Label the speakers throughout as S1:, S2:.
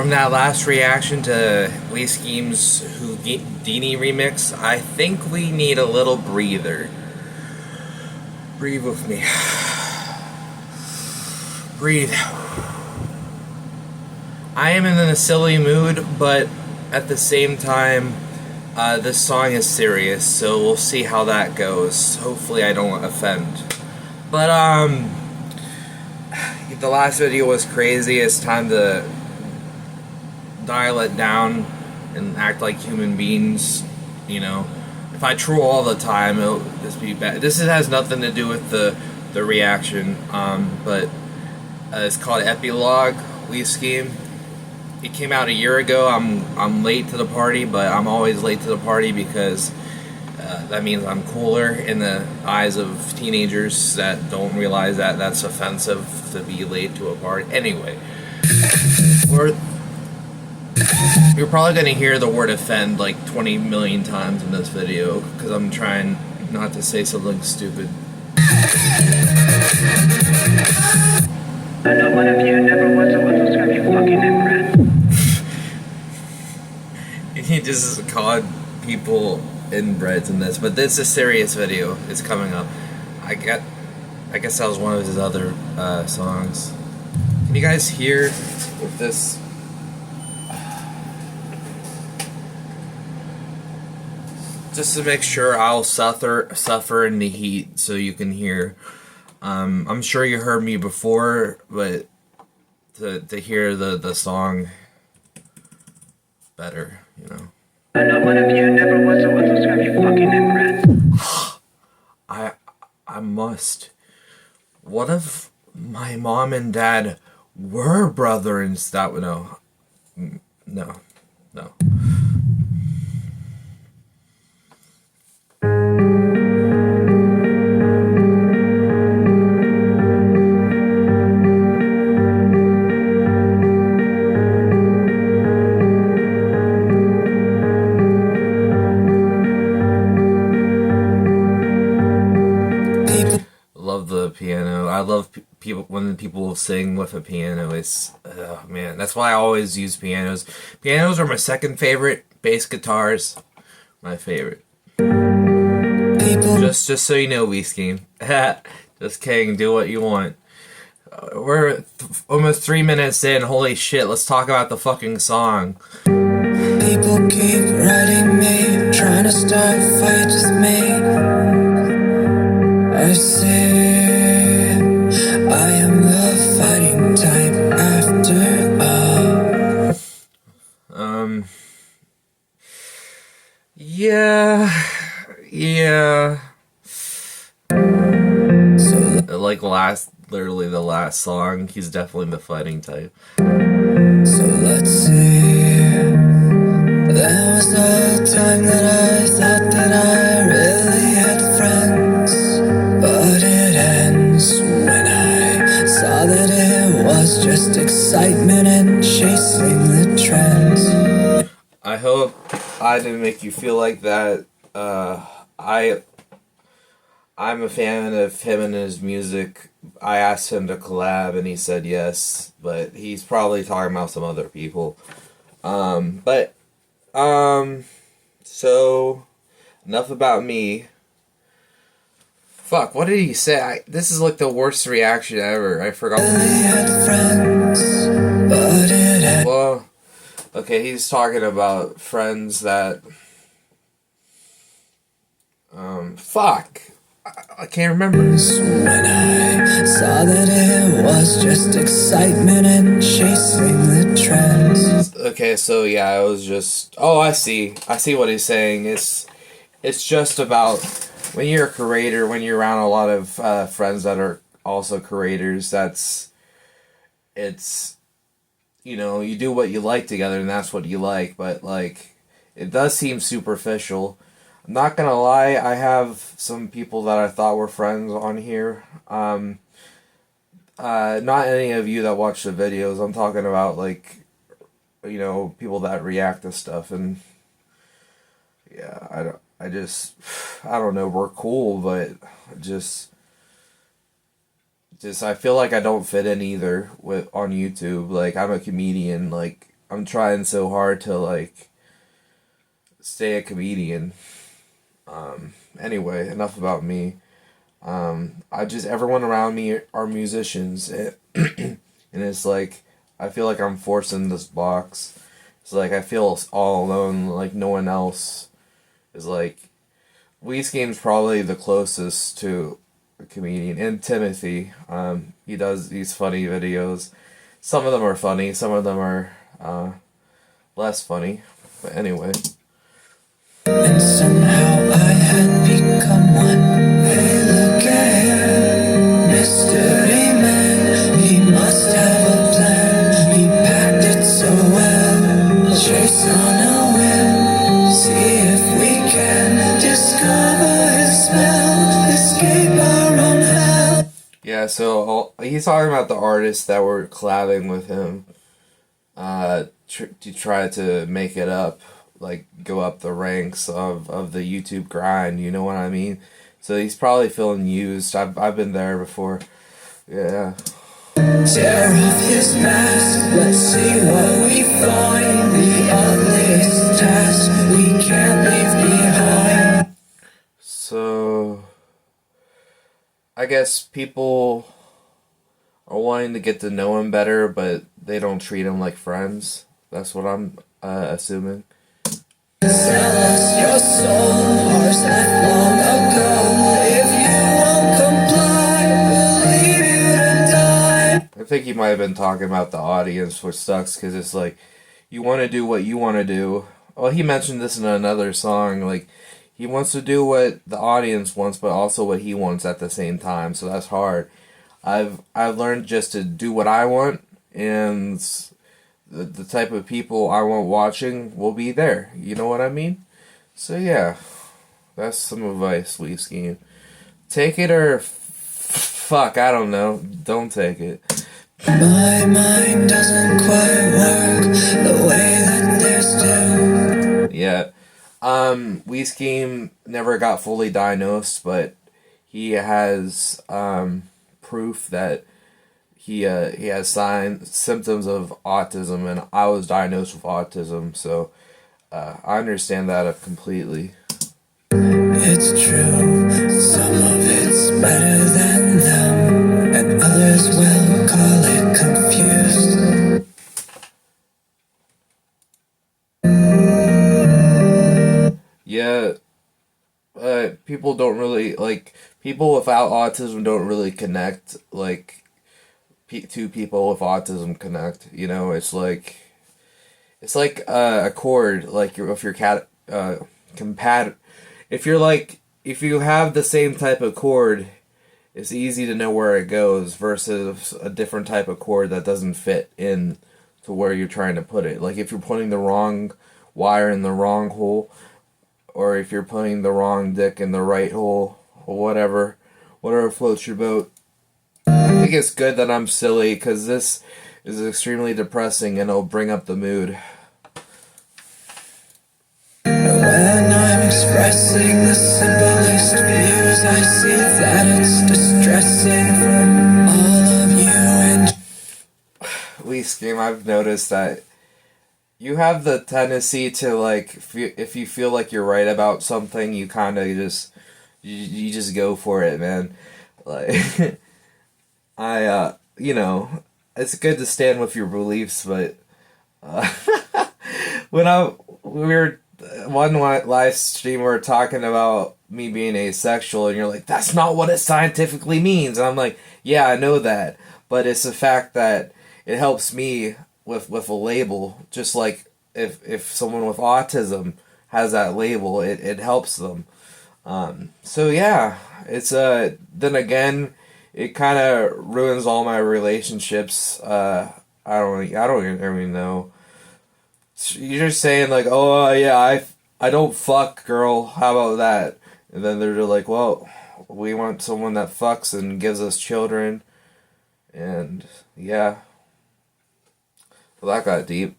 S1: From that last reaction to Lee Skeem's Houdini remix, I think we need a little breather. Breathe with me. Breathe. I am in a silly mood, but at the same time, this song is serious, so we'll see how that goes. Hopefully I don't offend. But, the last video was crazy. It's time to dial it down and act like human beings, you know. If I troll all the time, it'll just be bad. This has nothing to do with the reaction, but it's called Epilogue, Lee Skeem. It came out a year ago. I'm late to the party, but I'm always late to the party because that means I'm cooler in the eyes of teenagers that don't realize that that's offensive to be late to a party. Anyway, you're probably going to hear the word offend like 20 million times in this video because I'm trying not to say something stupid.
S2: I know one of you never was or will describe you fucking inbred.
S1: He just called people inbreds in this, but this is a serious video. It's coming up. I guess that was one of his other songs. Can you guys hear with this? Just to make sure, I'll suffer in the heat so you can hear. I'm sure you heard me before, but to hear the song better, you know.
S2: I know one of you never was or will describe you fucking inbred.
S1: I must. What if my mom and dad were brother and stuff? No. Love the piano. I love people when people sing with a piano. It's man, that's why I always use pianos. Pianos are my second favorite. Bass guitars, my favorite. Just so you know, Lee Skeem. Just kidding. Do what you want. We're almost 3 minutes in. Holy shit! Let's talk about the fucking song.
S3: People keep writing me, trying to start a fight with me. I say I am the fighting type after all.
S1: Yeah. So, like literally the last song, he's definitely the fighting type.
S3: So let's see. There was a time that I thought that I really had friends, but it ends when I saw that it was just excitement and chasing the trends.
S1: I hope I didn't make you feel like that. I'm a fan of him and his music. I asked him to collab and he said yes, but he's probably talking about some other people. So enough about me. Fuck, what did he say? This is like the worst reaction ever. I forgot. Well, okay, he's talking about friends that... fuck. I can't remember.
S3: When I saw that it was just excitement and chasing the trends.
S1: Okay, so yeah, it was just... Oh, I see what he's saying. It's just about... When you're a creator, when you're around a lot of friends that are also creators, it's, you know, you do what you like together and that's what you like, but, like, it does seem superficial. I'm not gonna lie, I have some people that I thought were friends on here. Not any of you that watch the videos, I'm talking about, like, you know, people that react to stuff, and, yeah, I don't know, we're cool, but just I feel like I don't fit in either on YouTube. Like, I'm a comedian, like, I'm trying so hard to like stay a comedian. Anyway, enough about me. I just everyone around me are musicians, and it's like I feel like I'm forced in this box. It's like I feel all alone, like no one else is like. Skeem's probably the closest to a comedian, and Timothy. He does these funny videos. Some of them are funny, some of them are less funny. But anyway.
S3: And somehow I had become one. Hey, look at him, mystery man. He must have a plan. He packed it so well. Chase on a whim. See if we can discover his smell. Escape our own hell.
S1: Yeah, so he's talking about the artists that were collabing with him to try to make it up, like go up the ranks of the YouTube grind, you know what I mean? So he's probably feeling used. I've been there before. Yeah.
S3: Tear off his mask, let's see what we find. The ugliest task we can't leave behind.
S1: So I guess people are wanting to get to know him better, but they don't treat him like friends. That's what I'm assuming.
S3: Sell us your soul, ours left long ago. If you won't comply, we'll leave you to die.
S1: I think he might have been talking about the audience, which sucks because it's like you want to do what you want to do. Well, he mentioned this in another song. Like he wants to do what the audience wants, but also what he wants at the same time. So that's hard. I've learned just to do what I want, and the type of people I want watching will be there. You know what I mean? So yeah, that's some advice, Skeem. Take it or fuck, I don't know. Don't take it.
S3: My mind doesn't quite work the way that theirs do.
S1: Yeah. Skeem never got fully diagnosed, but he has proof that he has symptoms of autism, and I was diagnosed with autism, so I understand that completely.
S3: It's true, some of it's better than them, and others will call it confused.
S1: Yeah, people don't really, like, people without autism don't really connect, like, two people with autism connect, you know, it's like a chord, like, if you're if you have the same type of chord, it's easy to know where it goes versus a different type of chord that doesn't fit in to where you're trying to put it. Like if you're putting the wrong wire in the wrong hole, or if you're putting the wrong dick in the right hole, or whatever floats your boat. I think it's good that I'm silly, because this is extremely depressing and it'll bring up the mood.
S3: When I'm expressing the simplest views, I see that it's distressing for all of you and
S1: Skeem, I've noticed that you have the tendency to, like, if you feel like you're right about something, you kind of just you just go for it, man. Like you know, it's good to stand with your beliefs, but when we were one live stream, we were talking about me being asexual, and you're like, that's not what it scientifically means, and I'm like, yeah, I know that, but it's the fact that it helps me with a label, just like if someone with autism has that label, it helps them. So yeah, it's then again, it kind of ruins all my relationships. I don't even know. You're just saying like, oh yeah, I don't fuck, girl. How about that? And then they're like, well, we want someone that fucks and gives us children, and yeah. Well, that got deep.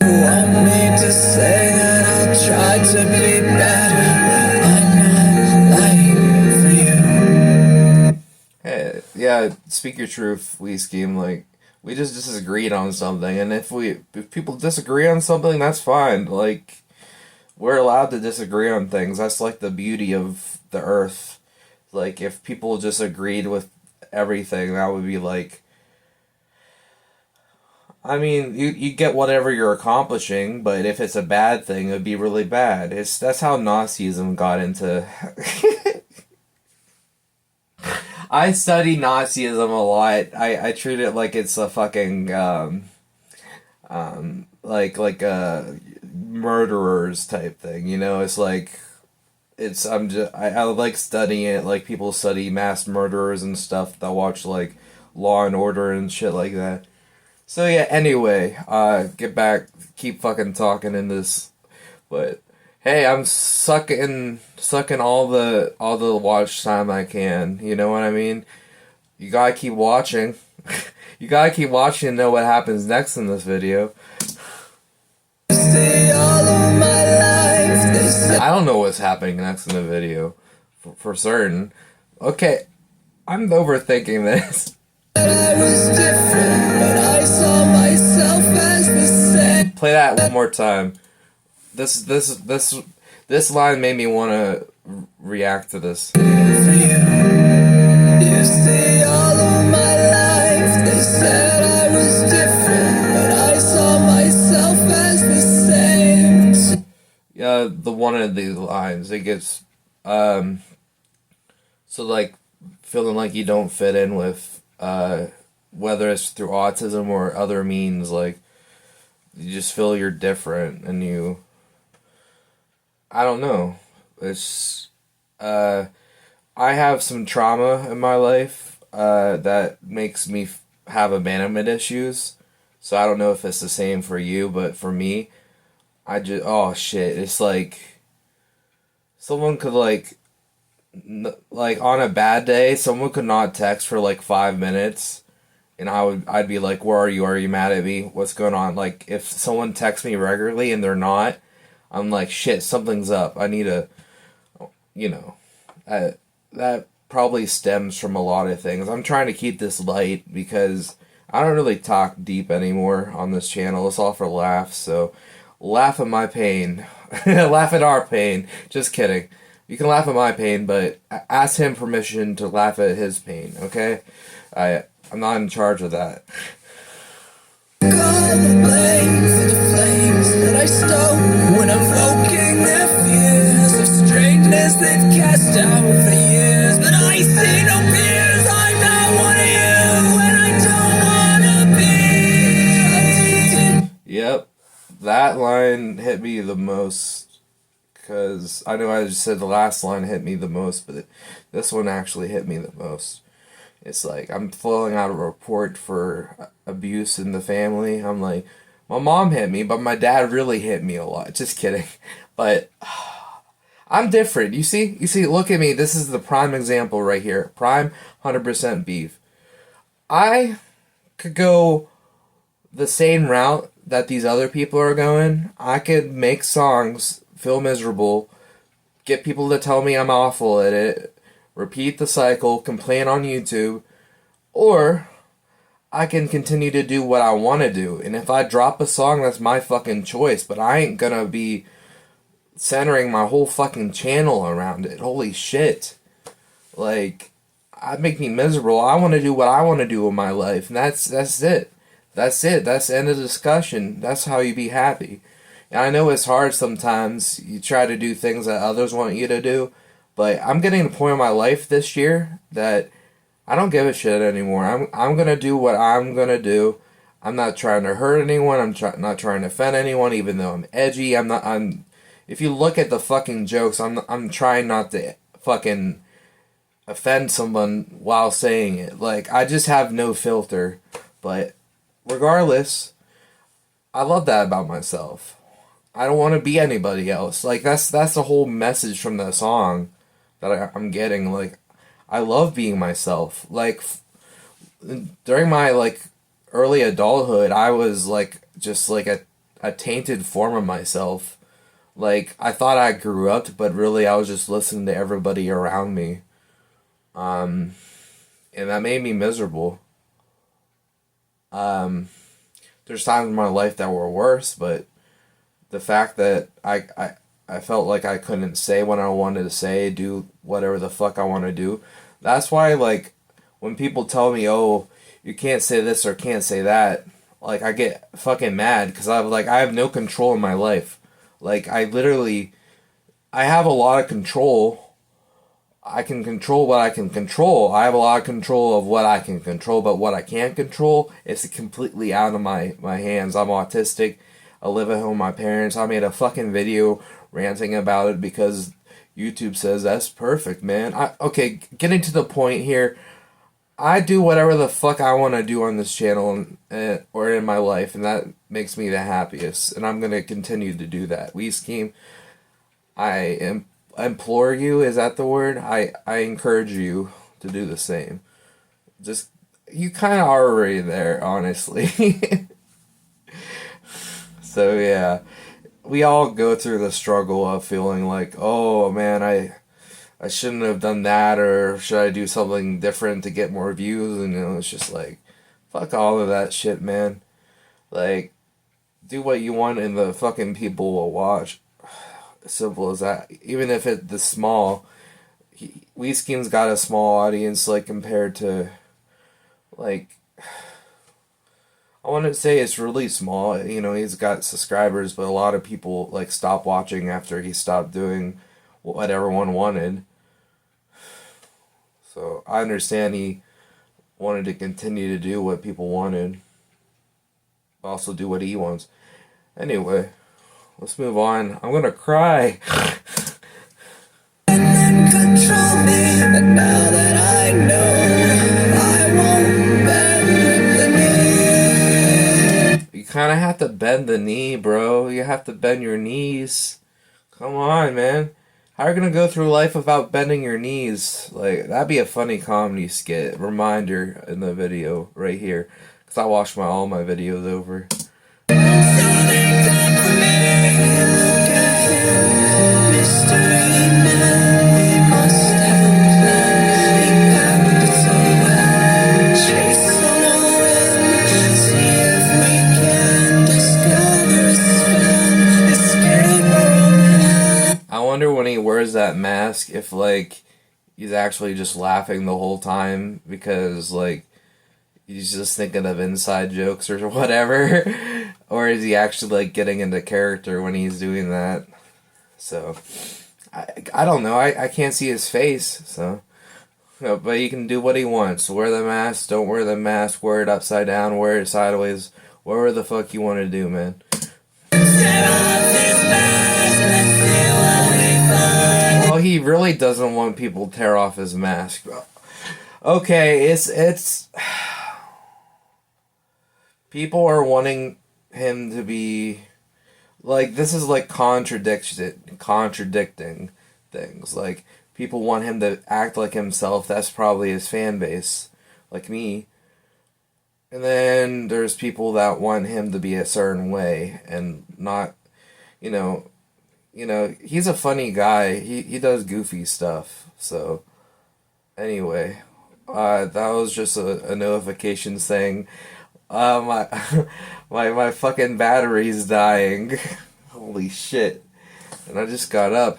S3: you want me to say that I'll try to be better, but I'm not lying for you.
S1: Hey, yeah, speak your truth, Skeem. Like, We just disagreed on something, and if people disagree on something, that's fine. Like, we're allowed to disagree on things. That's like the beauty of the earth. Like, if people just agreed with everything, that would be like, I mean, you get whatever you're accomplishing, but if it's a bad thing, it would be really bad. That's how Nazism got into. I study Nazism a lot. I treat it like it's a fucking like a murderers type thing. You know, it's like I like studying it. Like people study mass murderers and stuff that watch like Law and Order and shit like that. So yeah. Anyway, get back. Keep fucking talking in this, but. Hey, I'm sucking all the watch time I can. You know what I mean? You gotta keep watching. You gotta keep watching to know what happens next in this video. I don't know what's happening next in the video, for certain. Okay, I'm overthinking this. Play that one more time. This line made me want to react to this.
S3: You see, all of my life they said I was different, but I saw myself as the same.
S1: Yeah, the one of these lines, it gets so like feeling like you don't fit in with whether it's through autism or other means, like you just feel you're different and I don't know. It's I have some trauma in my life that makes me have abandonment issues. So I don't know if it's the same for you, but for me, oh shit, it's like someone could like on a bad day, someone could not text for like 5 minutes, and I'd be like, where are you? Are you mad at me? What's going on? Like if someone texts me regularly and they're not, I'm like, shit, something's up. I need a, you know, that probably stems from a lot of things. I'm trying to keep this light because I don't really talk deep anymore on this channel. It's all for laughs, so laugh at my pain. Laugh at our pain. Just kidding. You can laugh at my pain, but ask him permission to laugh at his pain, okay? I'm not in charge of that.
S3: Call the blame for the flames that I stole when I'm evoking their fears of strangeness they've cast down for years. But I see no peers. I'm not one of you, and I don't wanna be.
S1: Yep, that line hit me the most, because I know I just said the last line hit me the most, but this one actually hit me the most. It's like I'm filling out a report for abuse in the family. I'm like, my mom hit me, but my dad really hit me a lot. Just kidding. But I'm different. You see, look at me. This is the prime example right here. Prime 100% beef. I could go the same route that these other people are going. I could make songs, feel miserable, get people to tell me I'm awful at it, repeat the cycle, complain on YouTube, or I can continue to do what I want to do. And if I drop a song, that's my fucking choice, but I ain't gonna be centering my whole fucking channel around it. Holy shit. Like, I make me miserable. I want to do what I want to do in my life, and that's it. That's it. That's the end of the discussion. That's how you be happy. And I know it's hard sometimes. You try to do things that others want you to do, but I'm getting to the point in my life this year that I don't give a shit anymore. I'm gonna do what I'm gonna do. I'm not trying to hurt anyone. Not trying to offend anyone, even though I'm edgy. If you look at the fucking jokes, I'm trying not to fucking offend someone while saying it. Like, I just have no filter. But regardless, I love that about myself. I don't want to be anybody else. Like, that's the whole message from the song that I'm getting. Like, I love being myself. Like, during my, like, early adulthood, I was, like, just, like, a tainted form of myself. Like, I thought I grew up, but really I was just listening to everybody around me. And that made me miserable. There's times in my life that were worse, but the fact that I felt like I couldn't say what I wanted to say, do whatever the fuck I want to do. That's why, like, when people tell me, oh, you can't say this or can't say that, like, I get fucking mad because I have no control in my life. Like, I have a lot of control. I can control what I can control. I have a lot of control of what I can control, but what I can't control is completely out of my hands. I'm autistic. I live at home with my parents. I made a fucking video ranting about it because YouTube says that's perfect, man. Okay, getting to the point here. I do whatever the fuck I want to do on this channel or in my life, and that makes me the happiest. And I'm gonna continue to do that. Skeem, implore you. Is that the word? I encourage you to do the same. Just you kind of are already there, honestly. So yeah, we all go through the struggle of feeling like, oh man, I shouldn't have done that, or should I do something different to get more views? And it's just like, fuck all of that shit, man. Like, do what you want and the fucking people will watch. Simple as that. Even if it's the small, Skeem's got a small audience, like, compared to, like, I wouldn't say it's really small. He's got subscribers, but a lot of people, like, stopped watching after he stopped doing what everyone wanted. So I understand he wanted to continue to do what people wanted, but also do what he wants. Anyway, let's move on. I'm gonna cry.
S3: Control me, and now that I know I won't bend the knee.
S1: You kind of have to bend the knee, bro. You have to bend your knees. Come on, man. How are you gonna go through life without bending your knees? Like, that'd be a funny comedy skit. Reminder in the video right here. Because I watched all my videos over. I wonder when he wears that mask if, like, he's actually just laughing the whole time because, like, he's just thinking of inside jokes or whatever. Or is he actually, like, getting into character when he's doing that? So, I don't know. I can't see his face, so. But he can do what he wants. Wear the mask, don't wear the mask, wear it upside down, wear it sideways. Whatever the fuck you want to do, man. Well, he really doesn't want people to tear off his mask. Okay, it's people are wanting him to be like, this is like contradicting things. Like, people want him to act like himself. That's probably his fan base, like me. And then there's people that want him to be a certain way and not, you know, he's a funny guy. He does goofy stuff. So, anyway, that was just a notification saying, my my fucking battery's dying. Holy shit! And I just got up.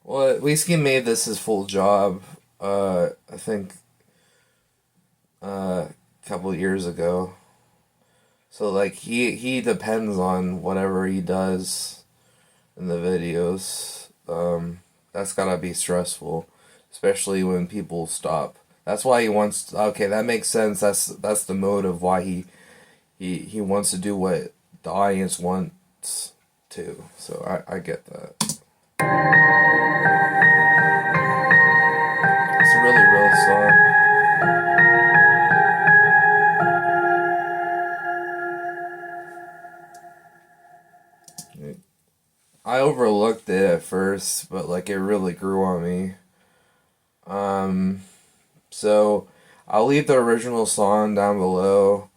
S1: Well, Whiskey made this his full job. I think a couple years ago. So, like, he depends on whatever he does in the videos. That's gotta be stressful, especially when people stop. That's why he wants. Okay, that makes sense. That's the motive why he wants to do what the audience wants to. So I get that. It's a really real song. I overlooked it at first, but, like, it really grew on me. So I'll leave the original song down below.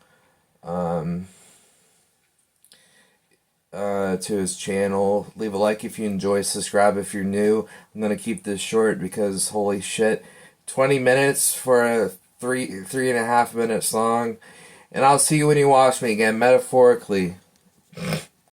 S1: to his channel. Leave a like if you enjoy, subscribe if you're new. I'm gonna keep this short because holy shit, 20 minutes for a 3.5 minute song. And I'll see you when you watch me again, metaphorically.